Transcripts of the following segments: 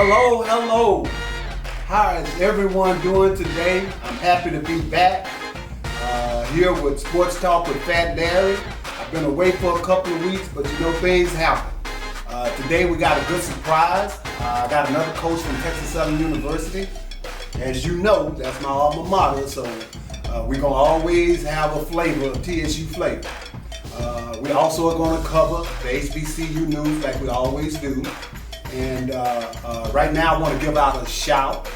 Hello, hello. How is everyone doing today? I'm happy to be back here with Sports Talk with Fat Larry. I've been away for a couple of weeks, but you know things happen. Today we got a good surprise. I got another coach from Texas Southern University. As you know, that's my alma mater, so we're going to always have a flavor of TSU flavor. We also are going to cover the HBCU news like we always do. And right now I want to give out a shout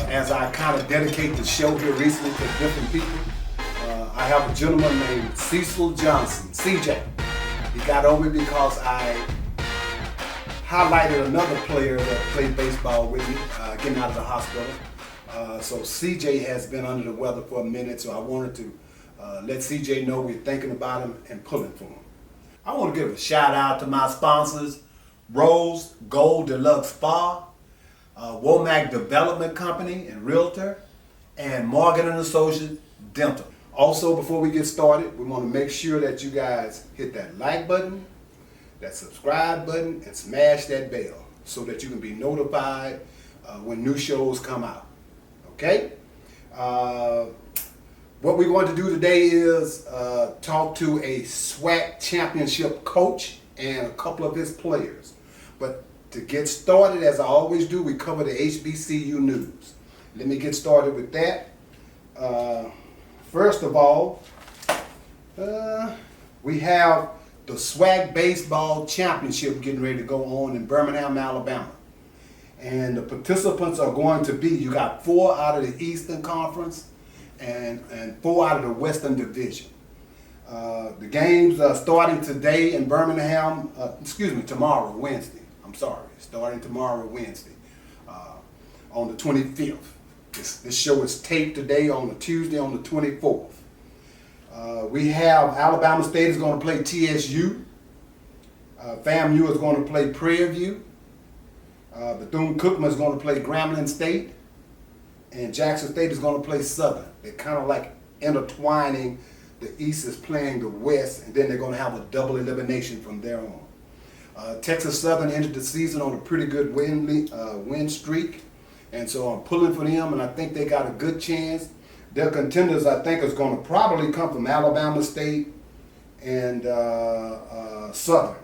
as I kind of dedicate the show here recently to different people. I have a gentleman named Cecil Johnson, CJ. He got on me because I highlighted another player that played baseball with me getting out of the hospital. So CJ has been under the weather for a minute, so I wanted to let CJ know we're thinking about him and pulling for him. I want to give a shout out to my sponsors, Rose Gold Lux Spa, Womack Development Company and Realtor, and Morgan & Associates Dental. Also, before we get started, we want to make sure that you guys hit that like button, that subscribe button, and smash that bell so that you can be notified when new shows come out. Okay? What we're going to do today is talk to a SWAC championship coach and a couple of his players. But to get started, as I always do, we cover the HBCU news. Let me get started with that. First of all, we have the SWAC Baseball Championship getting ready to go on in Birmingham, Alabama. And the participants are going to be, you got 4 out of the Eastern Conference and 4 out of the Western Division. The games are starting today in Birmingham, tomorrow, Wednesday. I'm sorry, starting tomorrow, Wednesday, on the 25th. This show is taped today on a Tuesday on the 24th. We have Alabama State is going to play TSU. FAMU is going to play Prairie View. Bethune-Cookman is going to play Grambling State. And Jackson State is going to play Southern. They're kind of like intertwining. The East is playing the West, and then they're going to have a double elimination from there on. Texas Southern ended the season on a pretty good win streak, and so I'm pulling for them, and I think they got a good chance. Their contenders, I think, is going to probably come from Alabama State and Southern,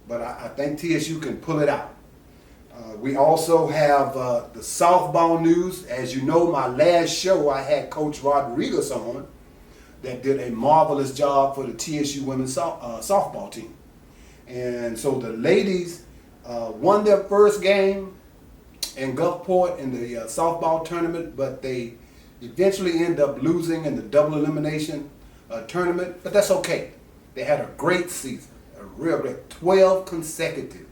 but I think TSU can pull it out. We also have the softball news. As you know, my last show I had Coach Rodriguez on that did a marvelous job for the TSU women's softball team. And so the ladies won their first game in Gulfport in the softball tournament, but they eventually end up losing in the double elimination tournament, but that's okay. They had a great season, a real great 12 consecutive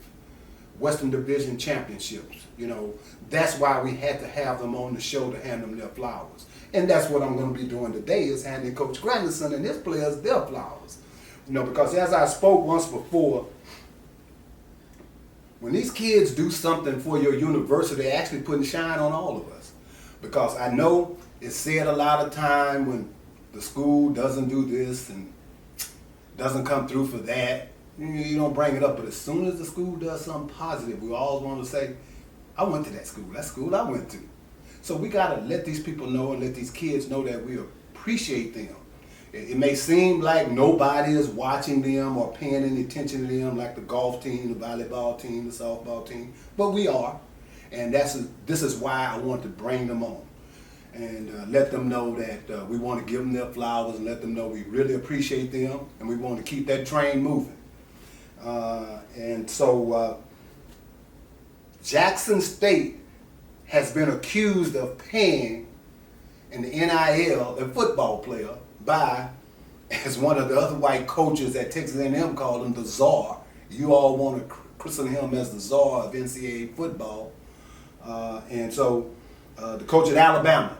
Western Division championships. You know, that's why we had to have them on the show to hand them their flowers. And that's what I'm going to be doing today, is handing Coach Grandison and his players their flowers. You know, because as I spoke once before, when these kids do something for your university, they're actually putting shine on all of us. Because I know it's said a lot of time when the school doesn't do this and doesn't come through for that, you don't bring it up. But as soon as the school does something positive, we always want to say, I went to that school I went to. So we got to let these people know and let these kids know that we appreciate them. It may seem like nobody is watching them or paying any attention to them, like the golf team, the volleyball team, the softball team, but we are. And this is why I want to bring them on and let them know that we want to give them their flowers and let them know we really appreciate them and we want to keep that train moving. And so Jackson State has been accused of paying in the NIL a football player by, as one of the other white coaches at Texas A&M called him, the czar. You all want to christen him as the czar of NCAA football. And so the coach at Alabama,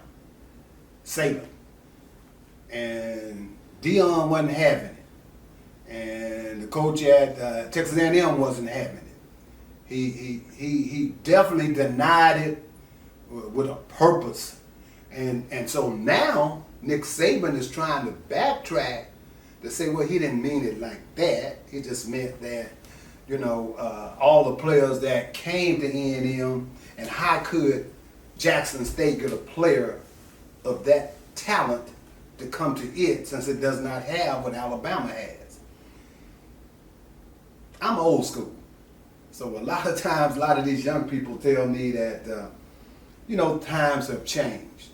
Saban, and Dion wasn't having it. And the coach at Texas A&M wasn't having it. He definitely denied it with a purpose. And so now Nick Saban is trying to backtrack to say, well, he didn't mean it like that. He just meant that, all the players that came to A&M, and how could Jackson State get a player of that talent to come to it since it does not have what Alabama has. I'm old school. So a lot of times, a lot of these young people tell me that, times have changed.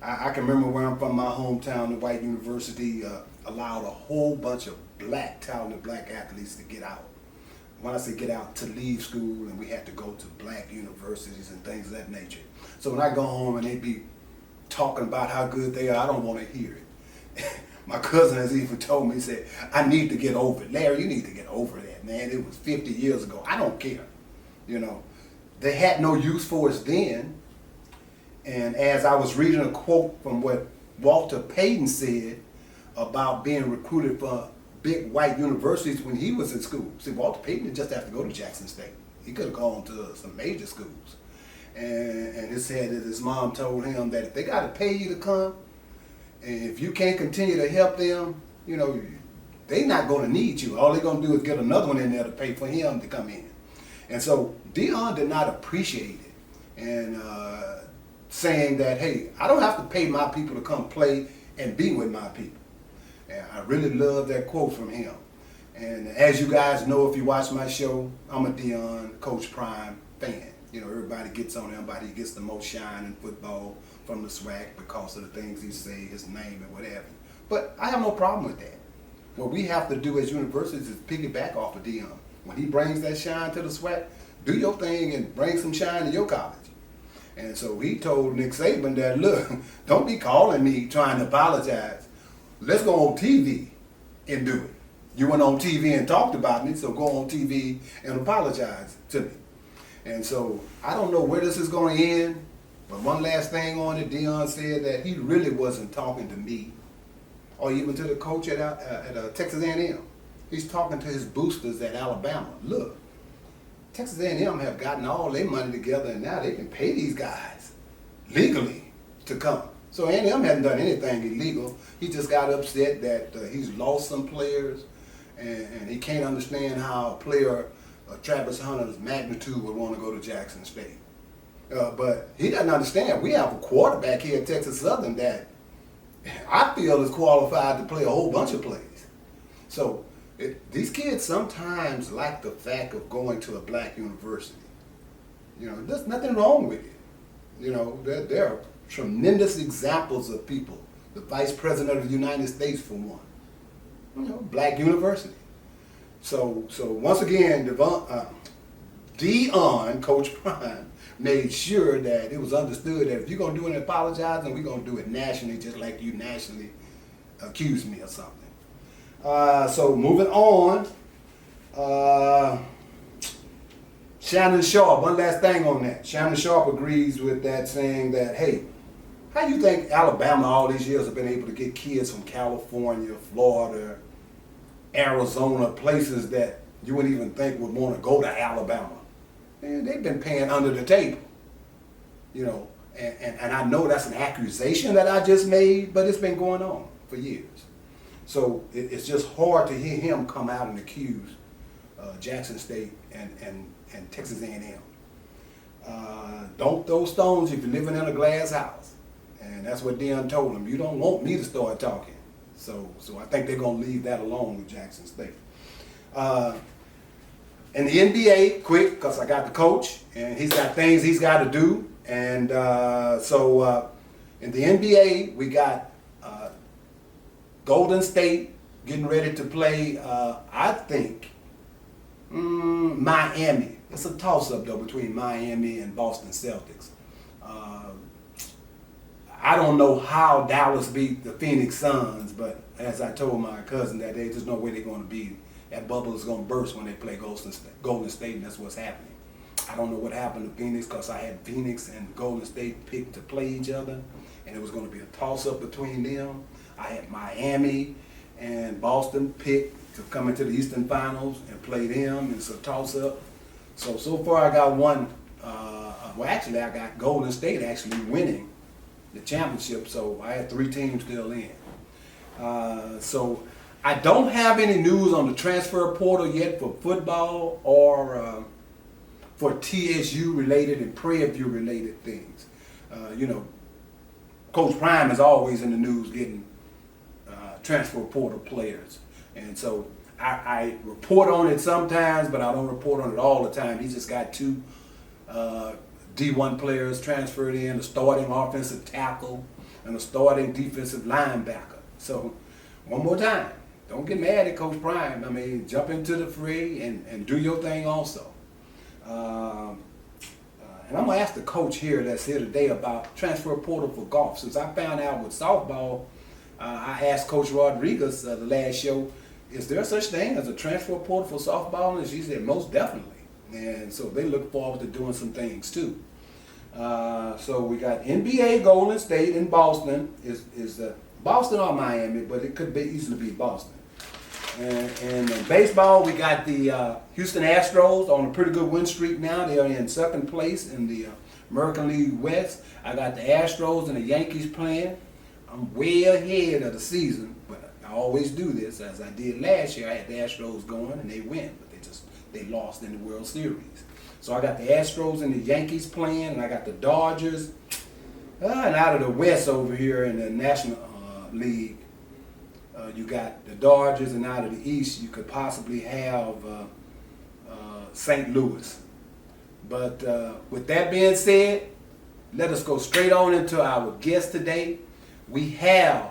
I can remember where I'm from, my hometown, the white university allowed a whole bunch of talented black athletes to get out. When I say get out, to leave school, and we had to go to black universities and things of that nature. So when I go home and they be talking about how good they are, I don't want to hear it. My cousin has even told me, he said, I need to get over it. Larry, you need to get over that, man. It was 50 years ago. I don't care. They had no use for us then. And as I was reading a quote from what Walter Payton said about being recruited for big white universities when he was in school. See, Walter Payton didn't just have to go to Jackson State. He could have gone to some major schools. And it said that his mom told him that if they got to pay you to come, and if you can't continue to help them, they're not going to need you. All they're going to do is get another one in there to pay for him to come in. And so Deion did not appreciate it. And saying that, hey, I don't have to pay my people to come play and be with my people. And I really love that quote from him. And as you guys know, if you watch my show, I'm a Deion, Coach Prime fan. Everybody gets on him, he gets the most shine in football from the SWAC because of the things he say, his name and whatever. But I have no problem with that. What we have to do as universities is piggyback off of Deion. When he brings that shine to the SWAC, do your thing and bring some shine to your college. And so he told Nick Saban that, look, don't be calling me trying to apologize. Let's go on TV and do it. You went on TV and talked about me, so go on TV and apologize to me. And so I don't know where this is going to end, but one last thing on it, Deion said that he really wasn't talking to me or even to the coach at Texas A&M. He's talking to his boosters at Alabama. Look, Texas A&M have gotten all their money together, and now they can pay these guys legally to come. So A&M hasn't done anything illegal. He just got upset that he's lost some players, and he can't understand how a player of Travis Hunter's magnitude would want to go to Jackson State. But he doesn't understand. We have a quarterback here at Texas Southern that I feel is qualified to play a whole bunch of plays. So these kids sometimes like the fact of going to a black university. There's nothing wrong with it. There are tremendous examples of people. The Vice President of the United States, for one. Black university. So once again, Deion, Coach Prime, made sure that it was understood that if you're going to do any apologizing, we're going to do it nationally, just like you nationally accused me of something. So moving on, Shannon Sharp, one last thing on that. Shannon Sharp agrees with that, saying that, hey, how do you think Alabama all these years have been able to get kids from California, Florida, Arizona, places that you wouldn't even think would want to go to Alabama? Man, they've been paying under the table. And I know that's an accusation that I just made, but it's been going on for years. So it's just hard to hear him come out and accuse Jackson State and Texas A&M. Don't throw stones if you're living in a glass house. And that's what Deion told him. You don't want me to start talking. So I think they're going to leave that alone with Jackson State. In the NBA, quick, because I got the coach, and he's got things he's got to do. And so in the NBA, we got Golden State getting ready to play, I think, Miami. It's a toss-up, though, between Miami and Boston Celtics. I don't know how Dallas beat the Phoenix Suns, but as I told my cousin that day, there's no way they're going to beat. That bubble is going to burst when they play Golden State, and that's what's happening. I don't know what happened to Phoenix because I had Phoenix and Golden State picked to play each other, and it was going to be a toss-up between them. I had Miami and Boston picked to come into the Eastern Finals and play them, and it's a toss-up. So far I got one. Actually, I got Golden State actually winning the championship, so I had 3 teams still in. So I don't have any news on the transfer portal yet for football or for TSU related and Prairie View related things. You know, Coach Prime is always in the news getting transfer portal players. And so I report on it sometimes, but I don't report on it all the time. He just got 2 D1 players transferred in, a starting offensive tackle and a starting defensive linebacker. So one more time, don't get mad at Coach Prime. I mean, jump into the fray and do your thing also. And I'm going to ask the coach here that's here today about transfer portal for golf. Since I found out with softball, I asked Coach Rodriguez the last show, is there such thing as a transfer portal for softball? And she said, most definitely. And so they look forward to doing some things too. So we got NBA Golden State in Boston. Is Boston or Miami, but it could easily be Boston. And in baseball, we got the Houston Astros on a pretty good win streak now. They are in second place in the American League West. I got the Astros and the Yankees playing. I'm way ahead of the season, but I always do this, as I did last year. I had the Astros going and they win, but they lost in the World Series. So I got the Astros and the Yankees playing, and I got the Dodgers. And out of the West over here in the National League, you got the Dodgers, and out of the East, you could possibly have St. Louis. But with that being said, let us go straight on into our guest today. We have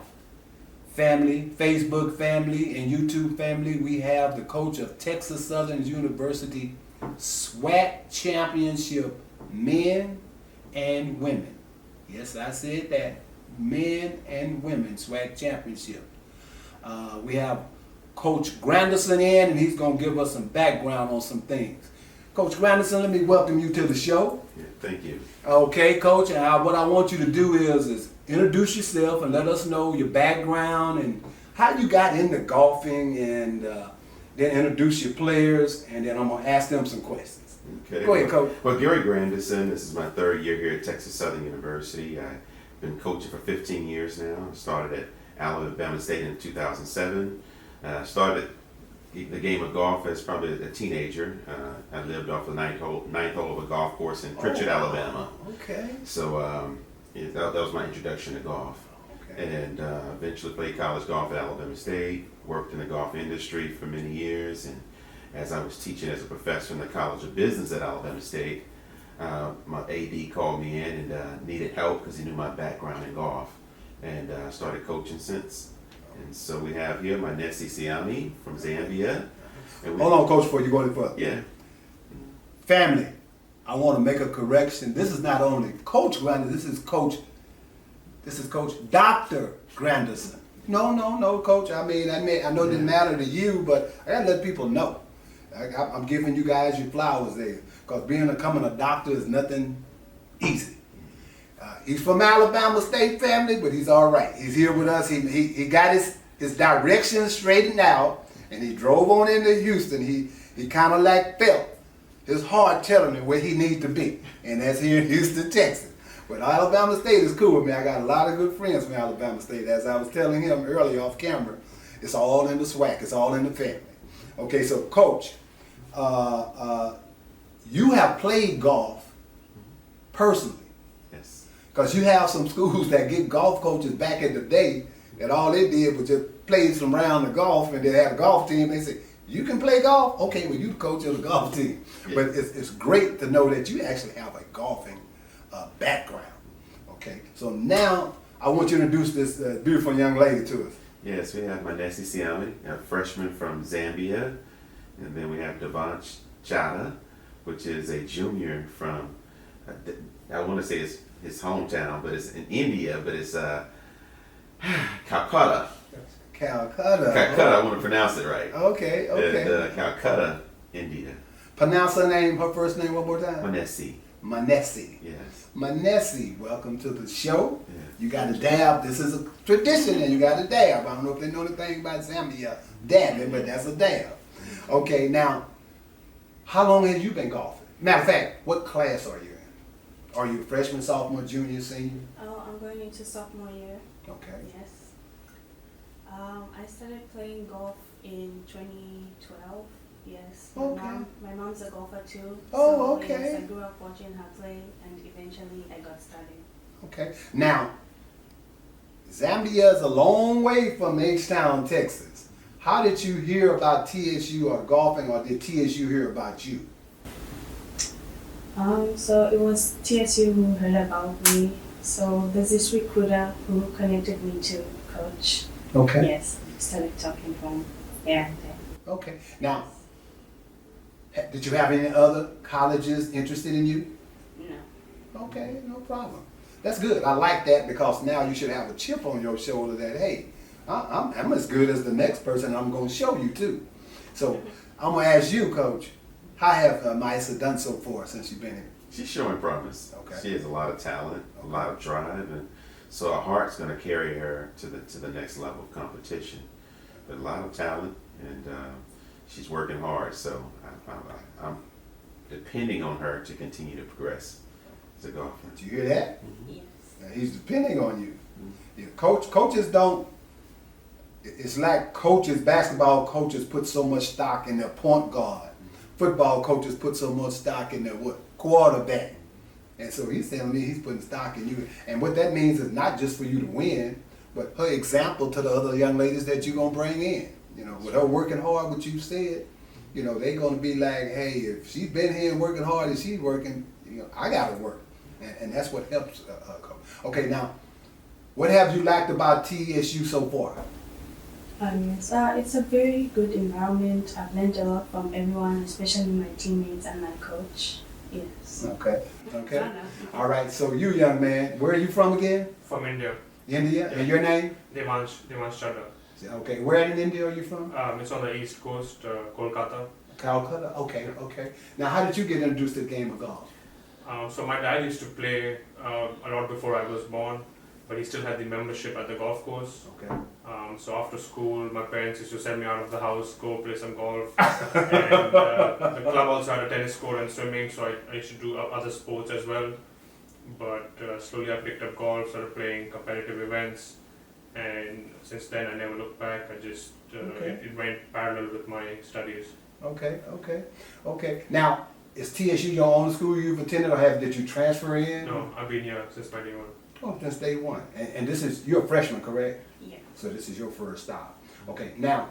family, Facebook family, and YouTube family. We have the coach of Texas Southern University SWAC Championship men and women. Yes, I said that. Men and women SWAC Championship. We have Coach Grandison in, and he's going to give us some background on some things. Coach Grandison, let me welcome you to the show. Yeah, thank you. Okay, Coach, and what I want you to do is introduce yourself and let us know your background and how you got into golfing, and then introduce your players, and then I'm going to ask them some questions. Okay. Go ahead, Coach. Well, Gary Grandison, this is my 3rd year here at Texas Southern University. I've been coaching for 15 years now. I started at Alabama State in 2007. Started the game of golf as probably a teenager. I lived off the ninth hole of a golf course in Pritchard, Alabama. Okay. So that was my introduction to golf. Okay. And eventually played college golf at Alabama State, worked in the golf industry for many years, and as I was teaching as a professor in the College of Business at Alabama State, my AD called me in and needed help because he knew my background in golf, and started coaching since. And so we have here my Nessie Siami from Zambia. And Hold on, Coach, before you go any further. Yeah. Family, I want to make a correction. This is not only Coach Grandison, this is Coach Dr. Grandison. No, Coach. I mean, I know it didn't matter to you, but I gotta let people know. I'm giving you guys your flowers there, because becoming a doctor is nothing easy. He's from Alabama State family, but he's all right. He's here with us. He got his directions straightened out, and he drove on into Houston. He kind of like felt his heart telling him where he needs to be, and that's here in Houston, Texas. But Alabama State is cool with me. I got a lot of good friends from Alabama State. As I was telling him earlier off camera, it's all in the SWAC. It's all in the family. Okay, so Coach, you have played golf personally. Yes. Because you have some schools that get golf coaches back in the day that all they did was just play some round of golf, and they had a golf team. They say, you can play golf? Okay, well, you the coach of the golf team. Yeah. But it's great to know that you actually have a golfing background. Okay, so now I want you to introduce this beautiful young lady to us. Yes, we have my Nessie Siami, a freshman from Zambia. And then we have Devon Chada, which is a junior from, I want to say it's his hometown, but it's in India, but it's Calcutta. Calcutta, I want to pronounce it right. Okay. Calcutta, India. Pronounce her first name one more time. Nessie. Yes. Nessie, welcome to the show. Yeah. You got to dab. This is a tradition, and you got to dab. I don't know if they know anything about Zambia dabbing, but that's a dab. Okay, now, how long have you been golfing? Matter of fact, what class are you in? Are you a freshman, sophomore, junior, senior? Oh, I'm going into sophomore year. Okay. Yes. I started playing golf in 2012. Yes. Okay. My mom's a golfer too. Oh, so, okay. Yes, I grew up watching her play, and eventually I got started. Okay. Now, Zambia is a long way from H-Town, Texas. How did you hear about TSU or golfing, or did TSU hear about you? So it was TSU who heard about me. So there's this recruiter who connected me to coach. Okay. Yes, we started talking from there and there. Okay. Now, did you have any other colleges interested in you? No. Okay, no problem. That's good. I like that because now you should have a chip on your shoulder that, hey, I'm as good as the next person. I'm going to show you too. So I'm going to ask you, Coach, how have Maisa done so far since you've been here? She's showing promise. Okay. She has a lot of talent, a lot of drive, and so her heart's going to carry her to the next level of competition. But a lot of talent, and she's working hard. So I'm depending on her to continue to progress as a golfer. Did you hear that? Yes. Now, he's depending on you. Yeah, coaches don't. It's like basketball coaches put so much stock in their point guard. Football coaches put so much stock in their quarterback. And so he's telling me he's putting stock in you. And what that means is not just for you to win, but her example to the other young ladies that you're going to bring in. You know, with her working hard, what you said, you know, they're going to be like, hey, if she's been here and working hard and she's working, you know, I got to work. And that's what helps her coach. Okay, now, what have you liked about TSU so far? Yes, it's a very good environment. I've learned a lot from everyone, especially my teammates and my coach. Yes. Okay, okay. All right, so you, young man, where are you from again? From India. India? And your name? Devon Chapter. Okay, where in India are you from? It's on the east coast, Kolkata. Calcutta? Okay, okay. Now, how did you get introduced to the game of golf? So my dad used to play a lot before I was born, but he still had the membership at the golf course. Okay. So after school, my parents used to send me out of the house, go play some golf. And the club also had a tennis court and swimming, so I used to do other sports as well. But slowly I picked up golf, started playing competitive events, and since then I never looked back. I just Okay. it went parallel with my studies. Okay, okay, okay. Now, is TSU your only school you've attended, or did you transfer in? No, I've been here since my day one. Oh, since day one. And this is, you're a freshman, correct? Yeah. So this is your first stop. Okay, now,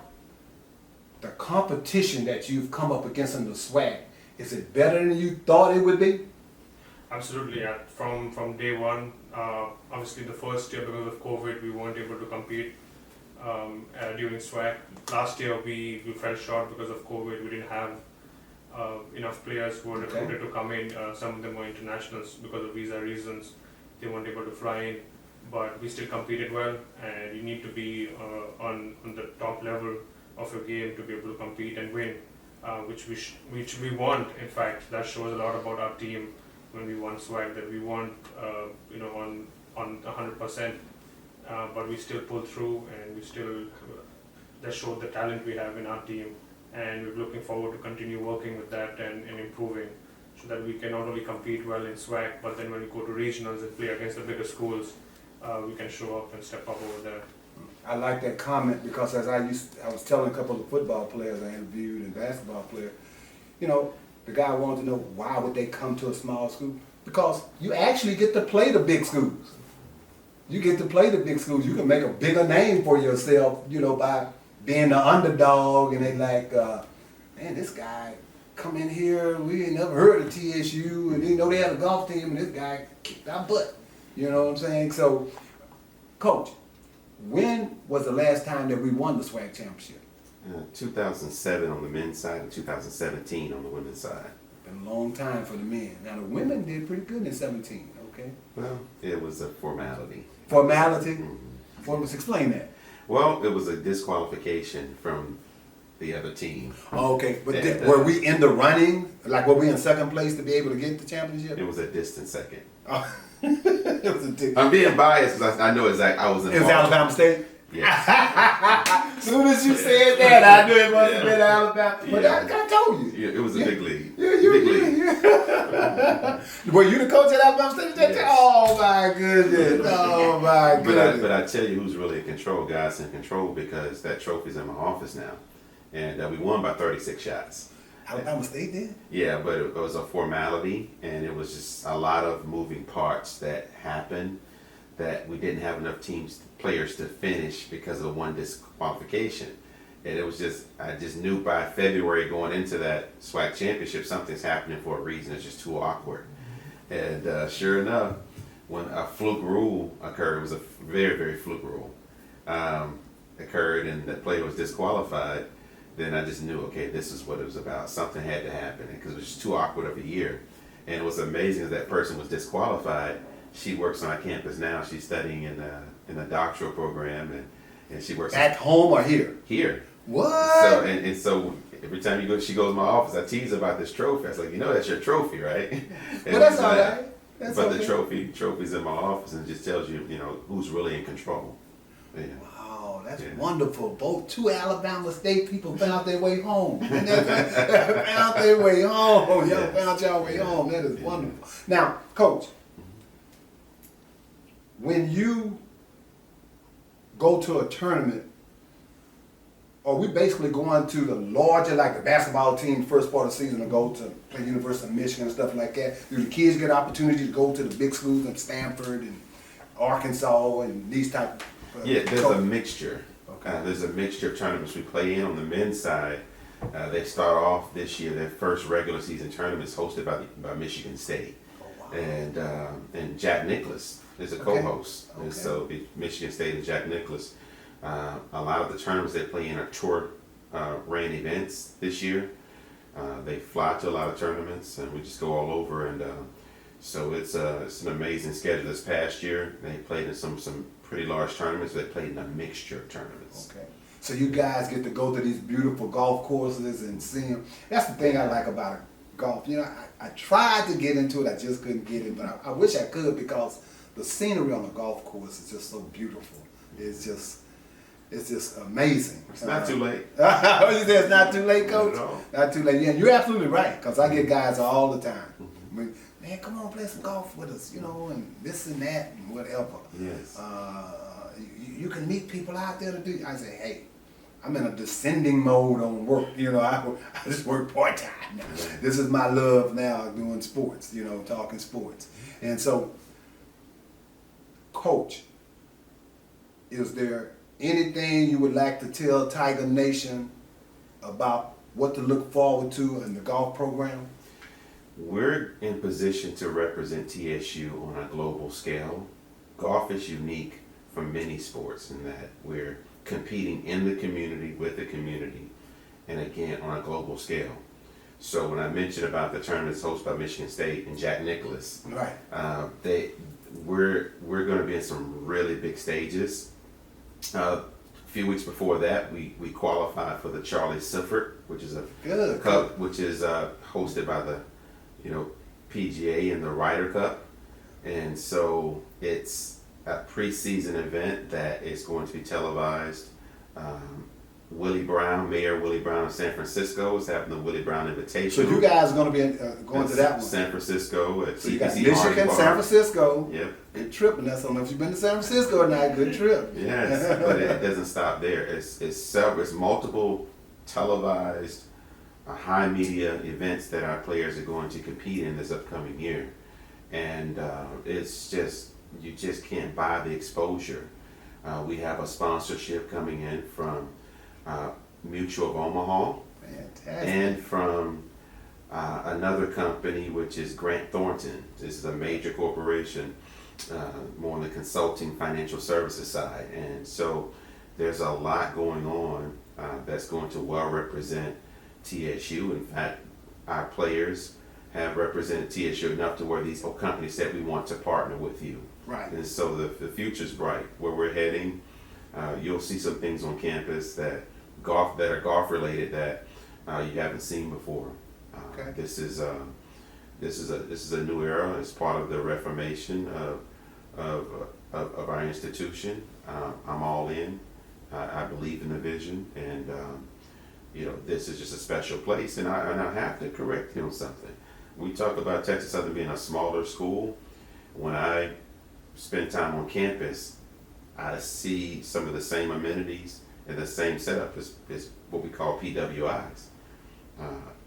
the competition that you've come up against in the SWAC, is it better than you thought it would be? Absolutely, yeah. From day one, obviously the first year because of COVID, we weren't able to compete during SWAC. Last year we fell short because of COVID. We didn't have enough players who were recruited to come in. Some of them were internationals because of visa reasons. They weren't able to fly in, but we still competed well. And you need to be on the top level of your game to be able to compete and win, which we want. In fact, that shows a lot about our team when we won SWAC, that we weren't on 100%, but we still pulled through, and we still that showed the talent we have in our team, and we're looking forward to continue working with that and improving, so that we can not only compete well in SWAC, but then when we go to regionals and play against the bigger schools, we can show up and step up over there. I like that comment because as I was telling a couple of football players I interviewed and basketball players, you know, the guy wanted to know why would they come to a small school? Because you actually get to play the big schools. You get to play the big schools. You can make a bigger name for yourself, you know, by being the underdog. And they like, man, this guy come in here, we ain't never heard of TSU, and they know they had a golf team, and this guy kicked our butt. You know what I'm saying? So, Coach, when was the last time that we won the SWAC championship? 2007 on the men's side and 2017 on the women's side. Been a long time for the men. Now the women did pretty good in 17, okay? Well, it was a formality. Formality? Mhm. Let's explain that. Well, it was a disqualification from the other team. Oh, okay, but And, were we in the running? Like, were we in second place to be able to get the championship? It was a distant second. Oh. It was a I'm being biased because I know exactly I was It was involved. Alabama State? Yes. As soon as you said that, I knew it must have Yeah. been Alabama. But Yeah. I told you. Yeah, it was a big league. Big league. Were you the coach at Alabama State? Yes. Oh my goodness. Oh my goodness. But I tell you who's really in control. God's in control because that trophy's in my office now. And we won by 36 shots. Alabama State did? Yeah, but it was a formality, and it was just a lot of moving parts that happened that we didn't have enough players to finish because of one disqualification. And it was just, I just knew by February going into that SWAC championship, something's happening for a reason. It's just too awkward. And sure enough, when a fluke rule occurred, it was a very, very fluke rule, occurred and the player was disqualified, then I just knew, okay, this is what it was about. Something had to happen because it was just too awkward of a year. And what's amazing is that person was disqualified. She works on our campus now. She's studying in a doctoral program, and she works At home or here? here. What? So and so every time she goes to my office, I tease about this trophy. I was like, that's your trophy, right? Well, that's all right. That's but okay. the trophy's in my office, and it just tells you, who's really in control. Yeah. Wow, that's Yeah. wonderful. Both two Alabama State people found their way home. found their way home. Y'all Yes. found y'all way Yeah. home. That is Yeah. wonderful. Now, Coach, when you go to a tournament, are we basically going to the larger, like the basketball team, first part of the season to go to play University of Michigan and stuff like that? Do the kids get opportunities to go to the big schools in Stanford and Arkansas and these type of Yeah, there's a mixture. Okay. There's a mixture of tournaments we play in. On the men's side, they start off this year, their first regular season tournament is hosted by Michigan State. Oh, wow. And Jack Nicklaus is a Okay. co-host. Okay. And so it'll be Michigan State and Jack Nicklaus. A lot of the tournaments they play in are tour ran events this year. They fly to a lot of tournaments, and we just go all over. And so it's an amazing schedule. This past year, they played in some pretty large tournaments. They played in a mixture of tournaments. Okay. So you guys get to go to these beautiful golf courses and see them. That's the thing I like about golf. I tried to get into it, I just couldn't get it, but I wish I could because the scenery on a golf course is just so beautiful. It's just amazing. It's not too late. You said it's not too late, Coach? Not at all. Not too late. Yeah, you're absolutely right, because I get guys all the time. Man, come on, play some golf with us, and this and that and whatever. Yes. You can meet people out there to do. I say, hey, I'm in a descending mode on work. I just work part-time now. This is my love now, doing sports, talking sports. And so, Coach, is there anything you would like to tell Tiger Nation about what to look forward to in the golf program? We're in position to represent TSU on a global scale. Golf is unique from many sports in that we're competing in the community, with the community, and again on a global scale. So when I mentioned about the tournaments hosted by Michigan State and Jack Nicklaus, Right. we're going to be in some really big stages. A few weeks before that, we qualified for the Charlie Sifford, which is a Good. cup, which is hosted by the PGA and the Ryder Cup, and so it's a preseason event that is going to be televised. Mayor Willie Brown of San Francisco is having the Willie Brown Invitation. So you guys are going to be going to that one. San Francisco at So you got CPC Michigan, Orange San Bar. Francisco. Yep. Good trip, and I don't know if you've been to San Francisco or not. Good trip. Yes, but it doesn't stop there. It's multiple televised, high media events that our players are going to compete in this upcoming year, and it's just you just can't buy the exposure. We have a sponsorship coming in from Mutual of Omaha Fantastic. and from another company, which is Grant Thornton. This is a major corporation, more on the consulting financial services side. And so there's a lot going on that's going to well represent TSU. In fact, our players have represented TSU enough to where these companies said we want to partner with you. Right. And so the future's bright. Where we're heading, you'll see some things on campus that are golf related that you haven't seen before. Okay. This is a new era. It's part of the reformation of our institution. I'm all in. I believe in the vision, and this is just a special place, and I have to correct you on something. We talk about Texas Southern being a smaller school. When I spend time on campus, I see some of the same amenities and the same setup as what we call PWIs.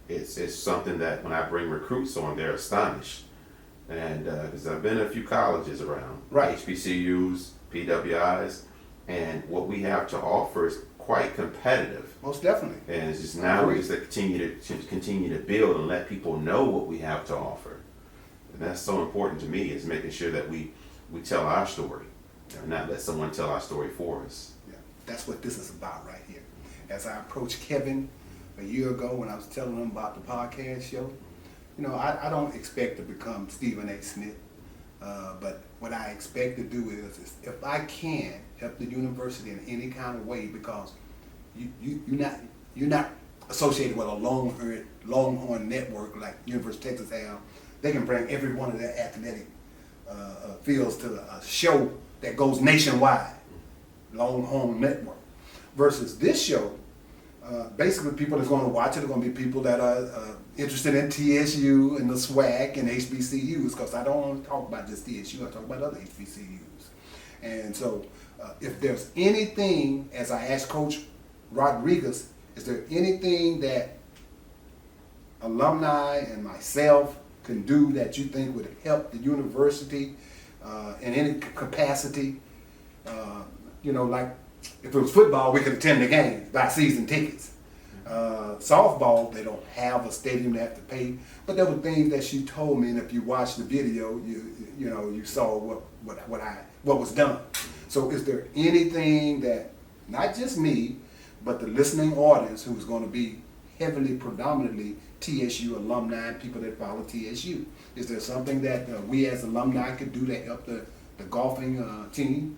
It's something that when I bring recruits on, they're astonished. And because I've been in a few colleges around, Right. HBCUs, PWIs, and what we have to offer is quite competitive. Most definitely. And it's just now we just continue to build and let people know what we have to offer. And that's so important to me, is making sure that we tell our story and not let someone tell our story for us. Yeah, that's what this is about right here. As I approached Kevin a year ago when I was telling him about the podcast show, I don't expect to become Stephen A. Smith, but what I expect to do is if I can help the university in any kind of way, because you're not associated with a Longhorn network like University of Texas have. They can bring every one of their athletic fields to a show that goes nationwide, Longhorn network, versus this show. Basically, people that's going to watch it are going to be people that are interested in TSU and the SWAC and HBCUs, because I don't want to talk about just TSU, I talk about other HBCUs. And so if there's anything, as I asked Coach Rodriguez, is there anything that alumni and myself can do that you think would help the university in any capacity? Like if it was football, we could attend the games, buy season tickets. Softball, they don't have a stadium they have to pay, but there were things that she told me, and if you watch the video, you saw what was done. So is there anything that not just me, but the listening audience, who's going to be heavily, predominantly TSU alumni and people that follow TSU, is there something that we as alumni could do to help the golfing team?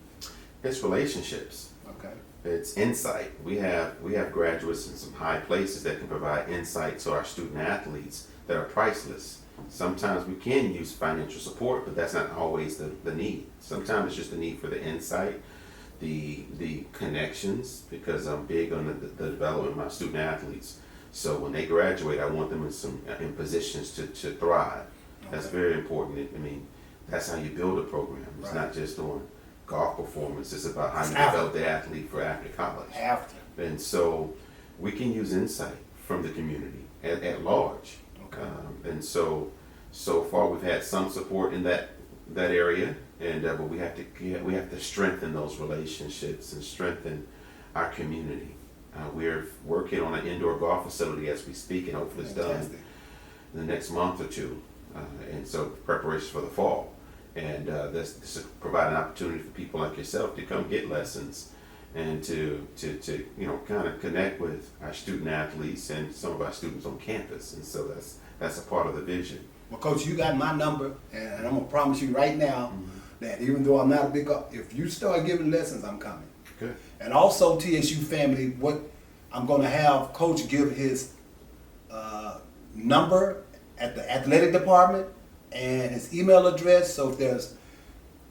It's relationships. Okay. It's insight. We have graduates in some high places that can provide insight to our student athletes that are priceless. Sometimes we can use financial support, but that's not always the need. Sometimes it's just the need for the insight, the connections, because I'm big on the development of my student athletes. So when they graduate, I want them in positions to thrive. That's very important. I mean, that's how you build a program. It's not just on golf performance. It's about how you develop the athlete for after college. And so we can use insight from the community at large. Okay. And so far we've had some support in that area, and but we have to strengthen those relationships and strengthen our community. We're working on an indoor golf facility as we speak, and hopefully it's done in the next month or two. And so preparations for the fall. And this will provide an opportunity for people like yourself to come get lessons and to kind of connect with our student athletes and some of our students on campus. And so that's a part of the vision. Well, Coach, you got my number, and I'm gonna promise you right now that even though I'm not a big, if you start giving lessons, I'm coming. Good. And also, TSU family, what I'm gonna have Coach give his number at the athletic department and his email address. So if there's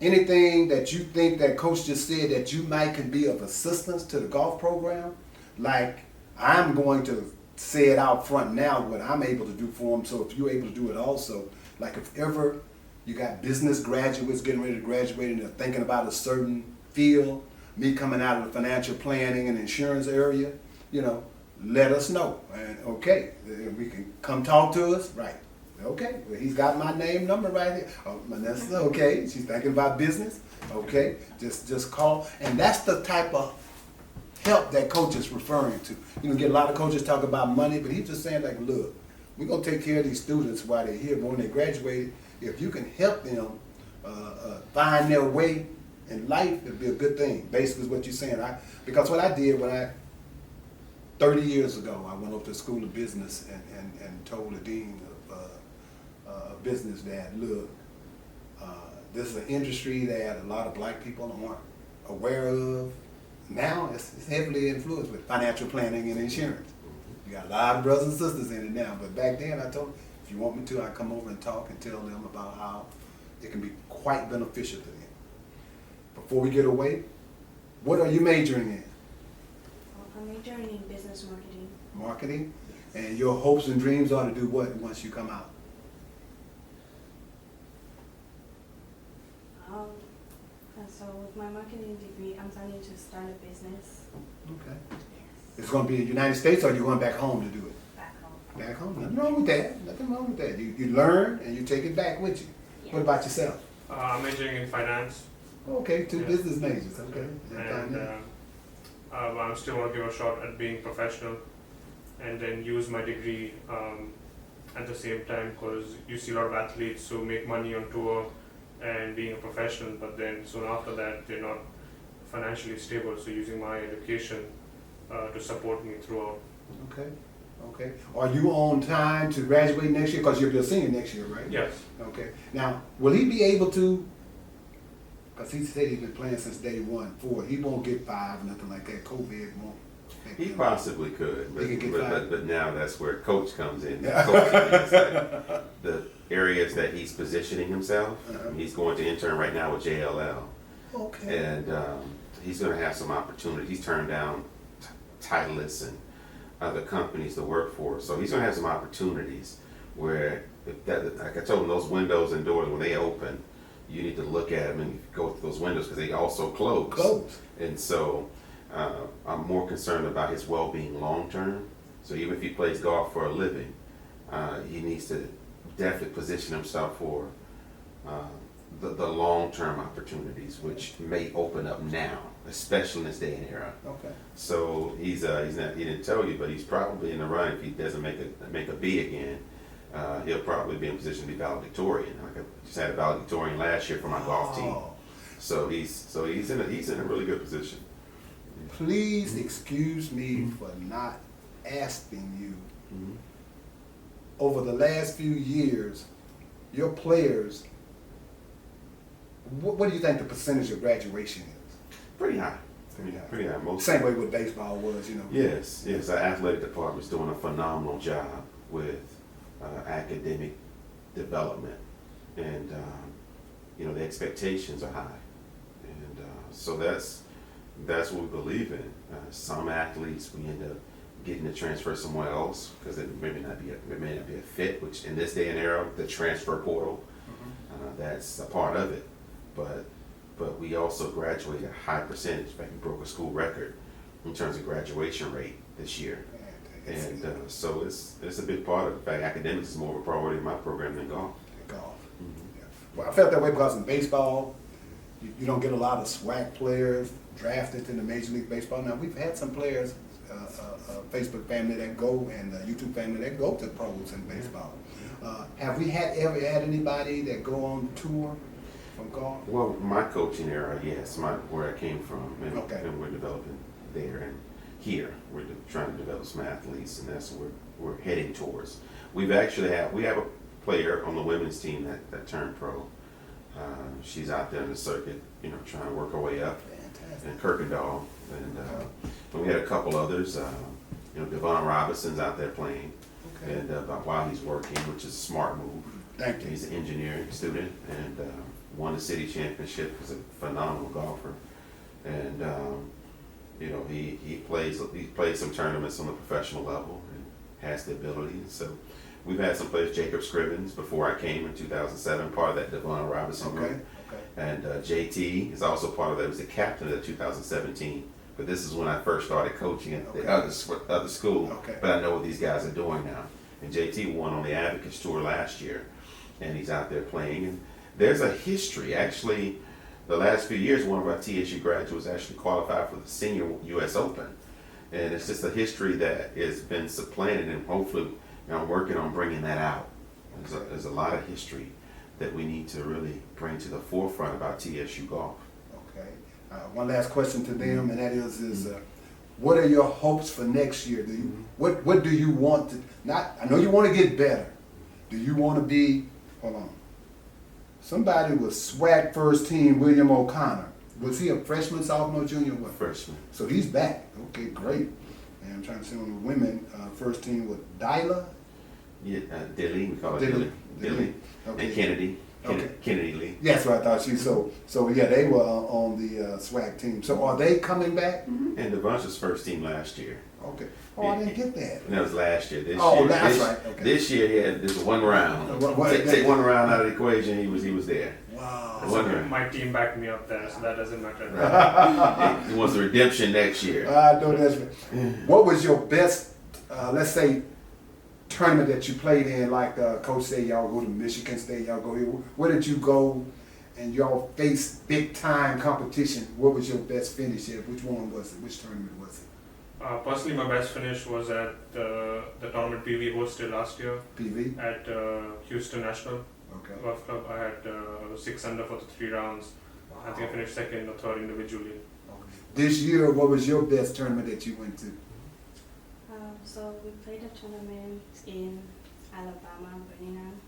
anything that you think that Coach just said that you might can be of assistance to the golf program, like I'm going to say it out front now what I'm able to do for them. So if you're able to do it also, like if ever you got business graduates getting ready to graduate and they're thinking about a certain field, me coming out of the financial planning and insurance area, let us know. And okay, we can come talk to us, right? Okay, well, he's got my name, number right here. Oh, that's okay. She's thinking about business. Okay, just call. And that's the type of help that Coach is referring to. Get a lot of coaches talk about money, but he's just saying, like, look, we're gonna take care of these students while they're here, but when they graduate, if you can help them find their way in life, it'd be a good thing. Basically, is what you're saying. Because what I did 30 years ago, I went up to the School of Business and told the dean of business that, look, this is an industry that a lot of black people aren't aware of. Now it's heavily influenced with financial planning and insurance. You got a lot of brothers and sisters in it now, but back then I told them, if you want me to, I come over and talk and tell them about how it can be quite beneficial to them. Before we get away, what are you majoring in? I'm majoring in business marketing. Marketing? And your hopes and dreams are to do what once you come out? And so with my marketing degree, I'm planning to start a business. Okay. Yes. It's going to be in the United States, or you're going back home to do it? Back home. Back home? Nothing wrong with that. Nothing wrong with that. You learn and you take it back with you. Yes. What about yourself? I'm majoring in finance, Okay, two Yeah. business majors. Okay. and I still want to give a shot at being professional, and then use my degree at the same time, because you see a lot of athletes who make money on tour and being a professional, but then soon after that they're not financially stable. So using my education to support me throughout. Okay. Okay. Are you on time to graduate next year? Because you'll be a senior next year, right? Yes. Okay. Now, will he be able to? Because he said he's been playing since day one. He won't get 5, nothing like that. COVID won't affect He him. possibly could, but, He could get but, fired. but now that's where coach comes in. Coach is like the areas that he's positioning himself. Uh-huh. He's going to intern right now with JLL, Okay. and he's going to have some opportunities. He's turned down Titleist and other companies to work for, so he's going to have some opportunities where, like I told him, those windows and doors, when they open, you need to look at them and go through those windows because they also close. Close. And so I'm more concerned about his well-being long-term. So even if he plays golf for a living, he needs to definitely position himself for the long-term opportunities, which may open up now, especially in this day and era. Okay. So he's not, he didn't tell you, but he's probably in the run. If he doesn't make a B again, he'll probably be in position to be valedictorian. Like I just had a valedictorian last year for my golf team. Oh. So he's in a really good position. Please excuse me for not asking you. Mhm. Over the last few years, your players, what do you think the percentage of graduation is? Pretty high. Pretty high. Pretty high. Most. Same way with baseball was, you know. Yes. Our athletic department's doing a phenomenal job with academic development, and the expectations are high, and so that's what we believe in. Some athletes we end up getting to transfer somewhere else because it may not be a fit. Which in this day and era, the transfer portal, that's a part of it. But we also graduate a high percentage. In fact, we broke a school record in terms of graduation rate this year. And so it's a big part of it. In fact, academics is more of a priority in my program than golf. Golf. Mhm. Yeah. Well, I felt that way because in baseball, you don't get a lot of SWAC players drafted in the Major League Baseball. Now, we've had some players, Facebook family that go and YouTube family that go to pros in baseball. Have we ever had anybody that go on tour from golf? Well, my coaching era, yes, where I came from, and, Okay. and we're developing there and here. We're trying to develop some athletes, and that's what we're heading towards. We have a player on the women's team that turned pro. She's out there in the circuit, trying to work her way up. Fantastic. And Kirkendall, and we had a couple others. Devon Robinson's out there playing, Okay. and while he's working, which is a smart move. Thank you. He's an engineering student and won the city championship. He's a phenomenal golfer, and he plays some tournaments on the professional level and has the ability. So we've had some players. Jacob Scrivens, before I came in 2007, part of that Devon Robinson group. Okay. And JT is also part of that. He was the captain of the 2017. But this is when I first started coaching at the other school. Okay. But I know what these guys are doing now. And JT won on the Advocates Tour last year, and he's out there playing. And there's a history. Actually, the last few years, one of our TSU graduates actually qualified for the Senior U.S. Open. And it's just a history that has been supplanted, and hopefully I'm working on bringing that out. There's a lot of history that we need to really bring to the forefront about TSU golf. Okay. One last question to them, and that is what are your hopes for next year? What do you want to? I know you want to get better. Do you want to be? Hold on. Somebody was SWAC first team. William O'Connor. Was he a freshman, sophomore, junior? What? Freshman. So he's back. Okay, great. And I'm trying to see on the women first team with Dyla. Yeah, Dilly, we call it Dilly. Dilly. Okay. And Kennedy. Okay. Kennedy Lee. That's what I thought she. So yeah, they were on the swag team. So are they coming back? And Devon's was first team last year. Okay. Oh, I didn't get that. And that was last year. This Oh, year, that's right. Okay. This year he had this one round. Take one round out of the equation, he was there. Wow. One round. My team backed me up there, so that doesn't matter. He wants the redemption next year. I know that's right. What was your best, let's say, tournament that you played in? Like Coach said, y'all go to Michigan State, y'all go here. Where did you go and y'all face big time competition? What was your best finish at? Which one was it? Which tournament was it? Personally, my best finish was at the tournament PV hosted last year PV? at Houston National Okay. Golf Club. I was 6 under for the 3 rounds. I think I finished second or third individually. This year, what was your best tournament that you went to? So we played a tournament in Alabama, Grandison.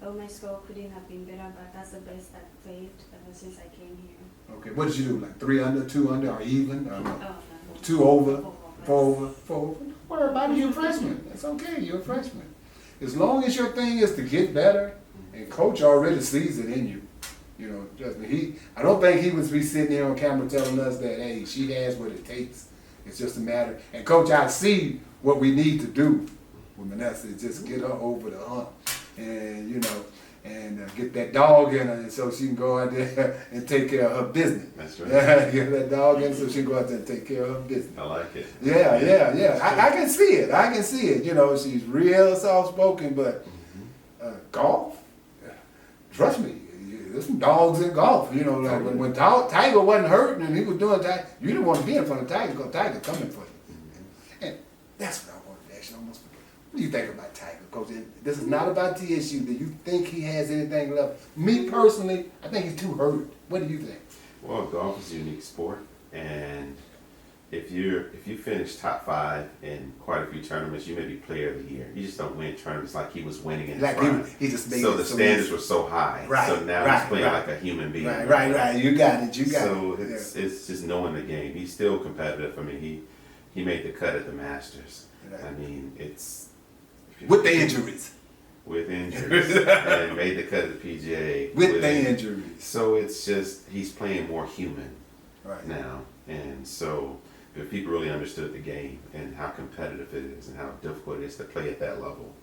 Oh, my score couldn't have been better, but that's the best I've played ever since I came here. Okay, what did you do? Like 3 under, 2 under, or even? Or no? Oh, no. 2 over, 4 4 over, 4 over. Don't worry about it, you're a freshman. That's okay, you're a freshman. As long as your thing is to get better, and coach already sees it in you. You know, trust me, I don't think he would be sitting here on camera telling us that, hey, she has what it takes. It's just a matter. And coach, I see what we need to do with Vanessa, is just get her over the hump. And, you know, and get that dog in her, and so she can go out there and take care of her business. That's right. Get that dog in so she can go out there and take care of her business. I like it. Yeah. I can see it. I can see it. You know, she's real soft spoken, but golf, trust me, there's some dogs in golf. You know, like when Tiger wasn't hurt and he was doing that, you didn't want to be in front of Tiger because Tiger coming for you. And that's what I wanted to ask you. Almost. What do you think about Tiger, Coach? This is not about TSU. Do you think he has anything left? Me personally, I think he's too hurt. What do you think? Well, golf is a unique sport, and if you finish top 5 in quite a few tournaments, you may be player of the year. You just don't win tournaments like he was winning in his prime. He just made so it the so standards easy. were so high. Right, So now right, he's playing right. like a human being. Right. You got it. So it. it's just knowing the game. He's still competitive. I mean, he made the cut at the Masters. Right. I mean, it's With the injuries. With injuries, and made the cut at the PGA. With the injuries. So it's just he's playing more human Right. now, and so if people really understood the game and how competitive it is and how difficult it is to play at that level,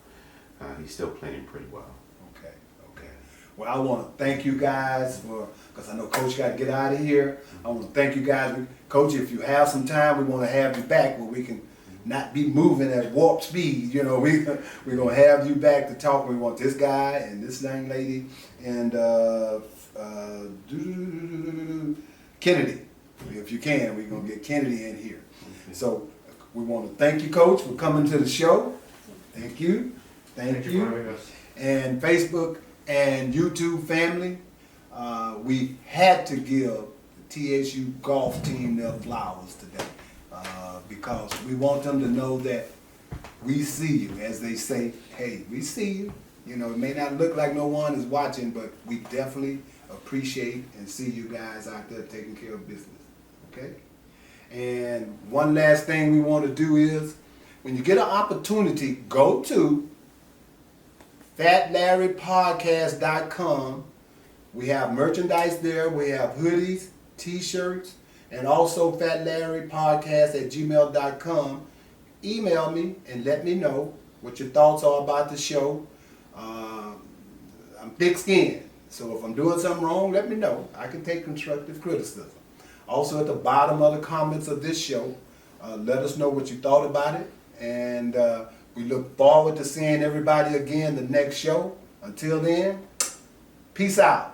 he's still playing pretty well. Okay. Well, I want to thank you guys because I know Coach got to get out of here. I want to thank you guys. Coach, if you have some time, we want to have you back where we can not be moving at warp speed. You know, we're going to have you back to talk. We want this guy and this young lady and Kennedy. If you can, we're going to get Kennedy in here. So we want to thank you, Coach, for coming to the show. Thank you. Thank For you. having us. And Facebook and YouTube family, we had to give the TSU golf team their flowers today because we want them to know that we see you. As they say, hey, we see you. You know, it may not look like no one is watching, but we definitely appreciate and see you guys out there taking care of business. Okay? And one last thing we want to do is, when you get an opportunity, go to FatLarryPodcast.com. We have merchandise there. We have hoodies, t-shirts, and also FatLarryPodcast@gmail.com. Email me and let me know what your thoughts are about the show. I'm thick-skinned, so if I'm doing something wrong, let me know. I can take constructive criticism. Also, at the bottom of the comments of this show, let us know what you thought about it. And we look forward to seeing everybody again the next show. Until then, peace out.